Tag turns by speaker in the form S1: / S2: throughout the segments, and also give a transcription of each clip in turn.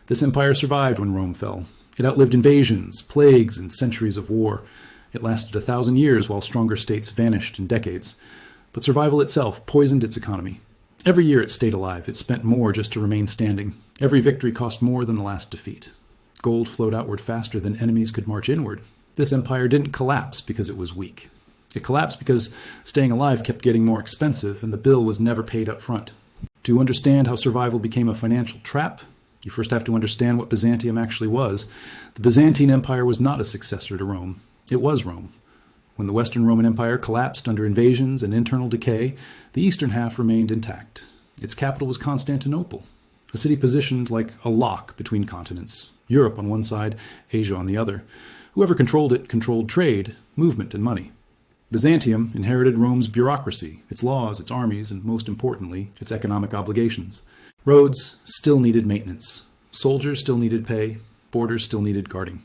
S1: This empire survived when Rome fell. It outlived invasions, plagues, and centuries of war. It lasted 1,000 years while stronger states vanished in decades. But survival itself poisoned its economy. Every year it stayed alive. It spent more just to remain standing. Every victory cost more than the last defeat. Gold flowed outward faster than enemies could march inward. This empire didn't collapse because it was weak. It collapsed because staying alive kept getting more expensive and the bill was never paid up front. To understand how survival became a financial trap, you first have to understand what Byzantium actually was. The Byzantine Empire was not a successor to Rome. It was Rome. When the Western Roman Empire collapsed under invasions and internal decay, the eastern half remained intact. Its capital was Constantinople, a city positioned like a lock between continents, Europe on one side, Asia on the other. Whoever controlled it controlled trade, movement, and money. Byzantium inherited Rome's bureaucracy, its laws, its armies, and most importantly, its economic obligations. Roads still needed maintenance. Soldiers still needed pay. Borders still needed guarding.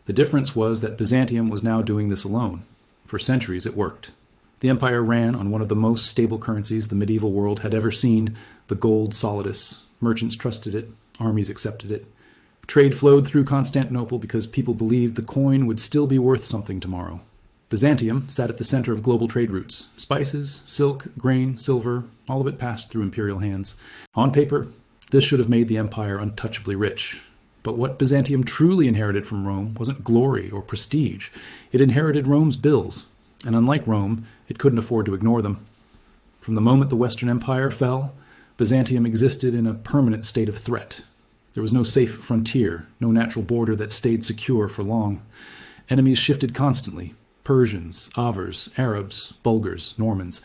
S1: The difference was that Byzantium was now doing this alone. For centuries it worked. The empire ran on one of the most stable currencies the medieval world had ever seen, the gold solidus. Merchants trusted it. Armies accepted it. Trade flowed through Constantinople because people believed the coin would still be worth something tomorrow. Byzantium sat at the center of global trade routes. Spices, silk, grain, silver, all of it passed through imperial hands. On paper, this should have made the empire untouchably rich. But what Byzantium truly inherited from Rome wasn't glory or prestige. It inherited Rome's bills, and unlike Rome, it couldn't afford to ignore them. From the moment the Western Empire fell, Byzantium existed in a permanent state of threat. There was no safe frontier, no natural border that stayed secure for long. Enemies shifted constantly. Persians, Avars, Arabs, Bulgars, Normans.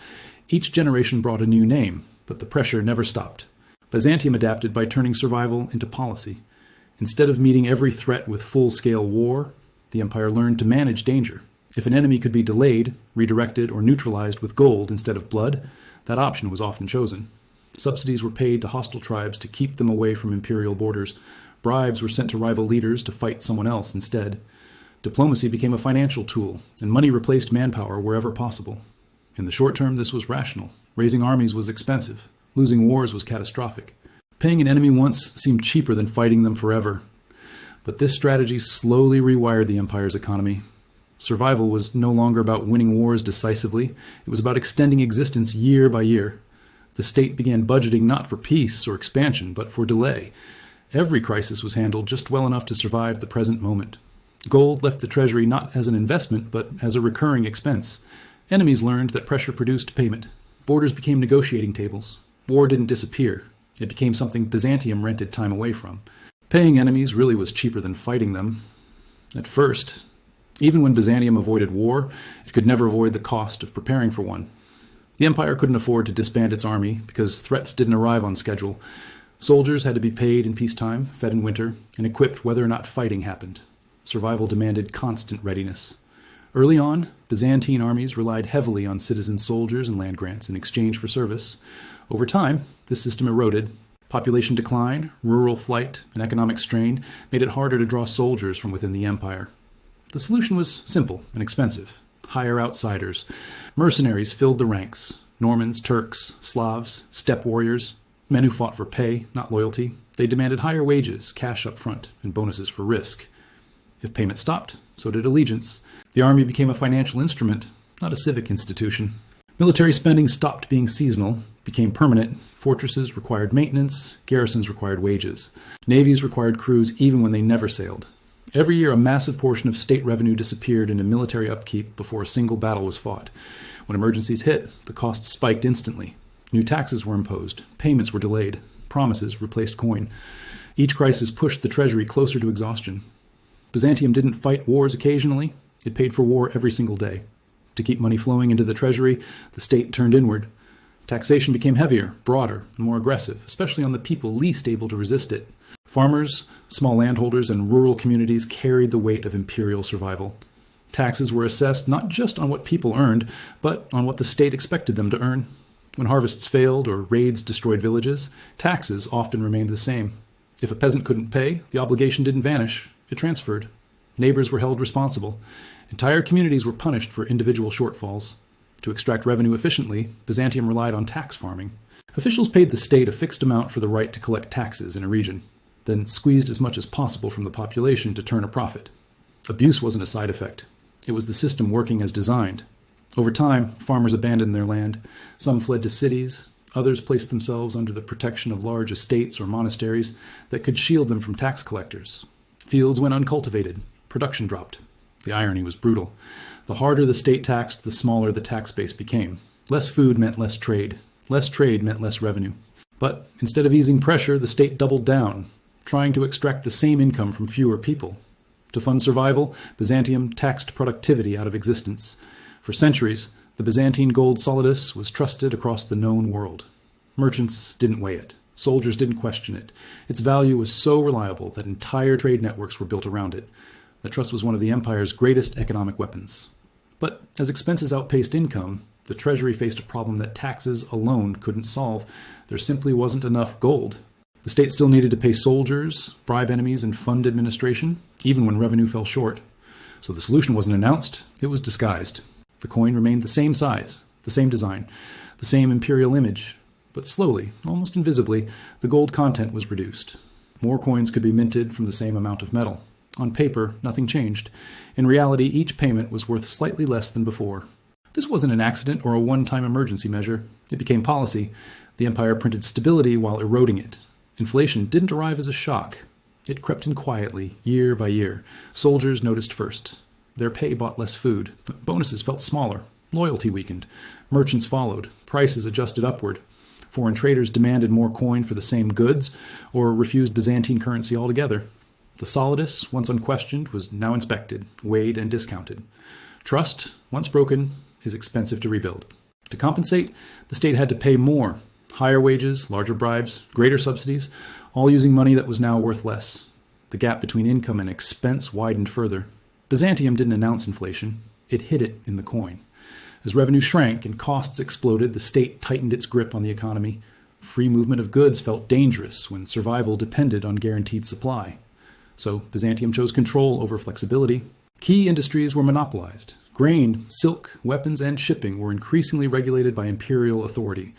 S1: Each generation brought a new name, but the pressure never stopped. Byzantium adapted by turning survival into policy. Instead of meeting every threat with full-scale war, the empire learned to manage danger. If an enemy could be delayed, redirected, or neutralized with gold instead of blood, that option was often chosen. Subsidies were paid to hostile tribes to keep them away from imperial borders. Bribes were sent to rival leaders to fight someone else instead. Diplomacy became a financial tool, and money replaced manpower wherever possible. In the short term, this was rational. Raising armies was expensive. Losing wars was catastrophic. Paying an enemy once seemed cheaper than fighting them forever. But this strategy slowly rewired the empire's economy. Survival was no longer about winning wars decisively. It was about extending existence year by year. The state began budgeting not for peace or expansion, but for delay. Every crisis was handled just well enough to survive the present moment. Gold left the treasury not as an investment, but as a recurring expense. Enemies learned that pressure produced payment. Borders became negotiating tables. War didn't disappear. It became something Byzantium rented time away from. Paying enemies really was cheaper than fighting them. At first, even when Byzantium avoided war, it could never avoid the cost of preparing for one. The empire couldn't afford to disband its army because threats didn't arrive on schedule. Soldiers had to be paid in peacetime, fed in winter, and equipped whether or not fighting happened. Survival demanded constant readiness. Early on, Byzantine armies relied heavily on citizen soldiers and land grants in exchange for service. Over time, this system eroded. Population decline, rural flight, and economic strain made it harder to draw soldiers from within the empire. The solution was simple and expensive. Hire outsiders. Mercenaries filled the ranks. Normans, Turks, Slavs, steppe warriors, men who fought for pay, not loyalty. They demanded higher wages, cash up front, and bonuses for risk. If payment stopped, so did allegiance. The army became a financial instrument, not a civic institution. Military spending stopped being seasonal, became permanent. Fortresses required maintenance, garrisons required wages. Navies required crews even when they never sailed. Every year, a massive portion of state revenue disappeared into military upkeep before a single battle was fought. When emergencies hit, the costs spiked instantly. New taxes were imposed, payments were delayed, promises replaced coin. Each crisis pushed the treasury closer to exhaustion. Byzantium didn't fight wars occasionally, it paid for war every single day. To keep money flowing into the treasury, the state turned inward. Taxation became heavier, broader, and more aggressive, especially on the people least able to resist it. Farmers, small landholders, and rural communities carried the weight of imperial survival. Taxes were assessed not just on what people earned, but on what the state expected them to earn. When harvests failed or raids destroyed villages, taxes often remained the same. If a peasant couldn't pay, the obligation didn't vanish. It transferred. Neighbors were held responsible. Entire communities were punished for individual shortfalls. To extract revenue efficiently, Byzantium relied on tax farming. Officials paid the state a fixed amount for the right to collect taxes in a region. then squeezed as much as possible from the population to turn a profit. Abuse wasn't a side effect. It was the system working as designed. Over time, farmers abandoned their land. Some fled to cities. Others placed themselves under the protection of large estates or monasteries that could shield them from tax collectors. Fields went uncultivated. Production dropped. The irony was brutal. The harder the state taxed, the smaller the tax base became. Less food meant less trade. Less trade meant less revenue. But instead of easing pressure, the state doubled down, trying to extract the same income from fewer people. To fund survival, Byzantium taxed productivity out of existence. For centuries, the Byzantine gold solidus was trusted across the known world. Merchants didn't weigh it. Soldiers didn't question it. Its value was so reliable that entire trade networks were built around it. The trust was one of the empire's greatest economic weapons. But as expenses outpaced income, the treasury faced a problem that taxes alone couldn't solve. There simply wasn't enough gold. The state still needed to pay soldiers, bribe enemies, and fund administration, even when revenue fell short. So the solution wasn't announced, it was disguised. The coin remained the same size, the same design, the same imperial image, but slowly, almost invisibly, the gold content was reduced. More coins could be minted from the same amount of metal. On paper, nothing changed. In reality, each payment was worth slightly less than before. This wasn't an accident or a one-time emergency measure. It became policy. The empire printed stability while eroding it. Inflation didn't arrive as a shock. It crept in quietly, year by year. Soldiers noticed first. Their pay bought less food, but bonuses felt smaller. Loyalty weakened. Merchants followed. Prices adjusted upward. Foreign traders demanded more coin for the same goods or refused Byzantine currency altogether. The solidus, once unquestioned, was now inspected, weighed, and discounted. Trust, once broken, is expensive to rebuild. To compensate, the state had to pay more. Higher wages, larger bribes, greater subsidies, all using money that was now worth less. The gap between income and expense widened further. Byzantium didn't announce inflation. It hid it in the coin. As revenue shrank and costs exploded, the state tightened its grip on the economy. Free movement of goods felt dangerous when survival depended on guaranteed supply. So Byzantium chose control over flexibility. Key industries were monopolized. Grain, silk, weapons, and shipping were increasingly regulated by imperial authority.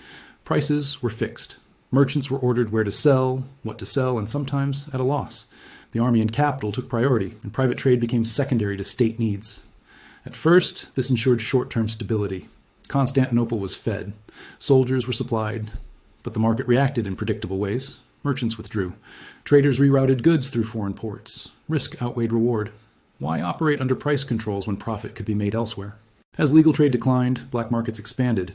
S1: Prices were fixed. Merchants were ordered where to sell, what to sell, and sometimes at a loss. The army and capital took priority, and private trade became secondary to state needs. At first, this ensured short-term stability. Constantinople was fed. Soldiers were supplied. But the market reacted in predictable ways. Merchants withdrew. Traders rerouted goods through foreign ports. Risk outweighed reward. Why operate under price controls when profit could be made elsewhere? As legal trade declined, black markets expanded.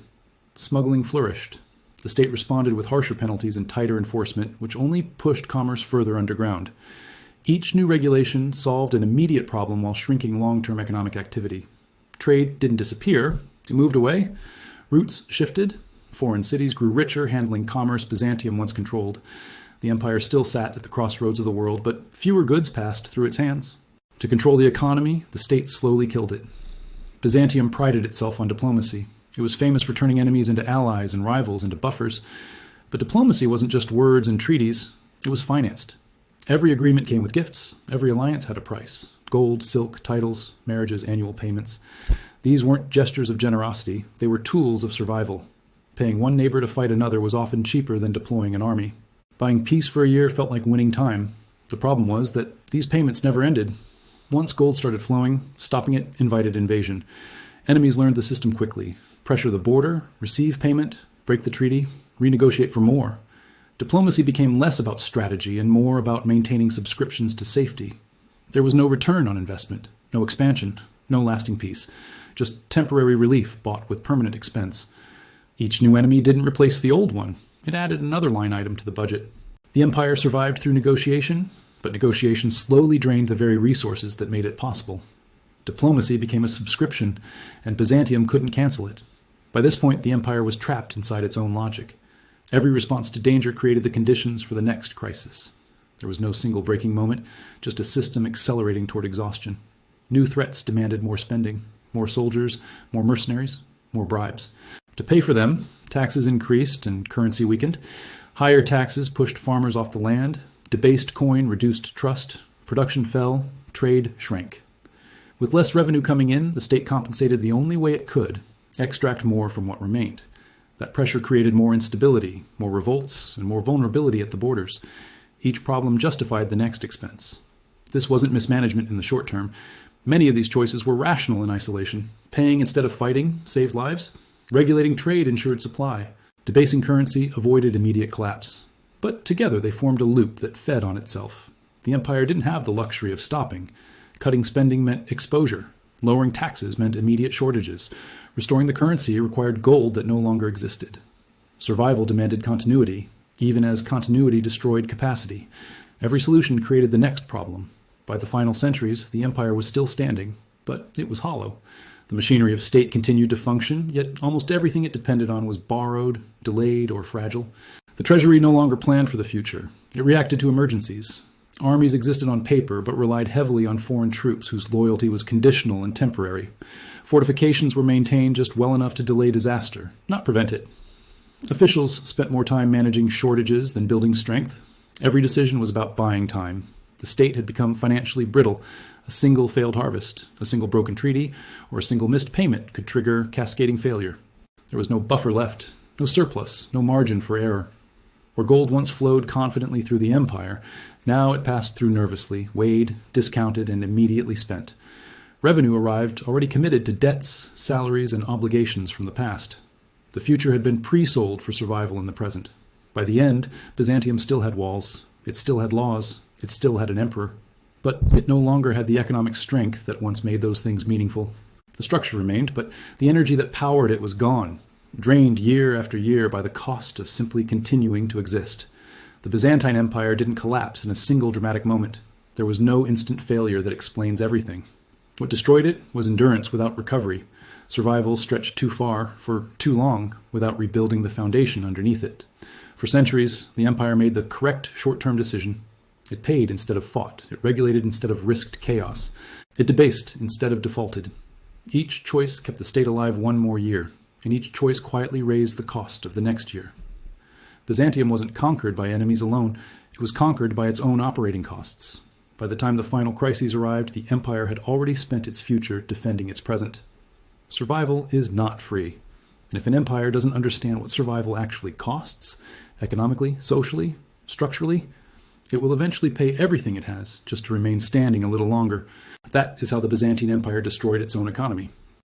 S1: Smuggling flourished. The state responded with harsher penalties and tighter enforcement, which only pushed commerce further underground. Each new regulation solved an immediate problem while shrinking long-term economic activity. Trade didn't disappear. It moved away. Routes shifted. Foreign cities grew richer, handling commerce Byzantium once controlled. The empire still sat at the crossroads of the world, but fewer goods passed through its hands. To control the economy, the state slowly killed it. Byzantium prided itself on diplomacy. It was famous for turning enemies into allies and rivals into buffers. But diplomacy wasn't just words and treaties. It was financed. Every agreement came with gifts. Every alliance had a price. Gold, silk, titles, marriages, annual payments. These weren't gestures of generosity. They were tools of survival. Paying one neighbor to fight another was often cheaper than deploying an army. Buying peace for a year felt like winning time. The problem was that these payments never ended. Once gold started flowing, stopping it invited invasion. Enemies learned the system quickly. Pressure the border, receive payment, break the treaty, renegotiate for more. Diplomacy became less about strategy and more about maintaining subscriptions to safety. There was no return on investment, no expansion, no lasting peace, just temporary relief bought with permanent expense. Each new enemy didn't replace the old one. It added another line item to the budget. The empire survived through negotiation, but negotiation slowly drained the very resources that made it possible. Diplomacy became a subscription, and Byzantium couldn't cancel it. By this point, the empire was trapped inside its own logic. Every response to danger created the conditions for the next crisis. There was no single breaking moment, just a system accelerating toward exhaustion. New threats demanded more spending, more soldiers, more mercenaries, more bribes. To pay for them, taxes increased and currency weakened. Higher taxes pushed farmers off the land. Debased coin reduced trust. Production fell. Trade shrank. With less revenue coming in, the state compensated the only way it could: extract more from what remained. That pressure created more instability, more revolts, and more vulnerability at the borders. Each problem justified the next expense. This wasn't mismanagement in the short term. Many of these choices were rational in isolation. Paying instead of fighting saved lives. Regulating trade ensured supply. Debasing currency avoided immediate collapse. But together they formed a loop that fed on itself. The empire didn't have the luxury of stopping. Cutting spending meant exposure. Lowering taxes meant immediate shortages. Restoring the currency required gold that no longer existed. Survival demanded continuity, even as continuity destroyed capacity. Every solution created the next problem. By the final centuries, the empire was still standing, but it was hollow. The machinery of state continued to function, yet almost everything it depended on was borrowed, delayed, or fragile. The treasury no longer planned for the future. It reacted to emergencies. Armies existed on paper, but relied heavily on foreign troops whose loyalty was conditional and temporary. Fortifications were maintained just well enough to delay disaster, not prevent it. Officials spent more time managing shortages than building strength. Every decision was about buying time. The state had become financially brittle. A single failed harvest, a single broken treaty, or a single missed payment could trigger cascading failure. There was no buffer left, no surplus, no margin for error. Where gold once flowed confidently through the empire, now it passed through nervously, weighed, discounted, and immediately spent. Revenue arrived already committed to debts, salaries, and obligations from the past. The future had been pre-sold for survival in the present. By the end, Byzantium still had walls, it still had laws, it still had an emperor. But it no longer had the economic strength that once made those things meaningful. The structure remained, but the energy that powered it was gone, drained year after year by the cost of simply continuing to exist. The Byzantine Empire didn't collapse in a single dramatic moment. There was no instant failure that explains everything. What destroyed it was endurance without recovery. Survival stretched too far for too long without rebuilding the foundation underneath it. For centuries, the empire made the correct short-term decision. It paid instead of fought. It regulated instead of risked chaos. It debased instead of defaulted. Each choice kept the state alive one more year, and each choice quietly raised the cost of the next year. Byzantium wasn't conquered by enemies alone. It was conquered by its own operating costs. By the time the final crises arrived, the empire had already spent its future defending its present. Survival is not free. And if an empire doesn't understand what survival actually costs, economically, socially, structurally, it will eventually pay everything it has just to remain standing a little longer. That is how the Byzantine Empire destroyed its own economy.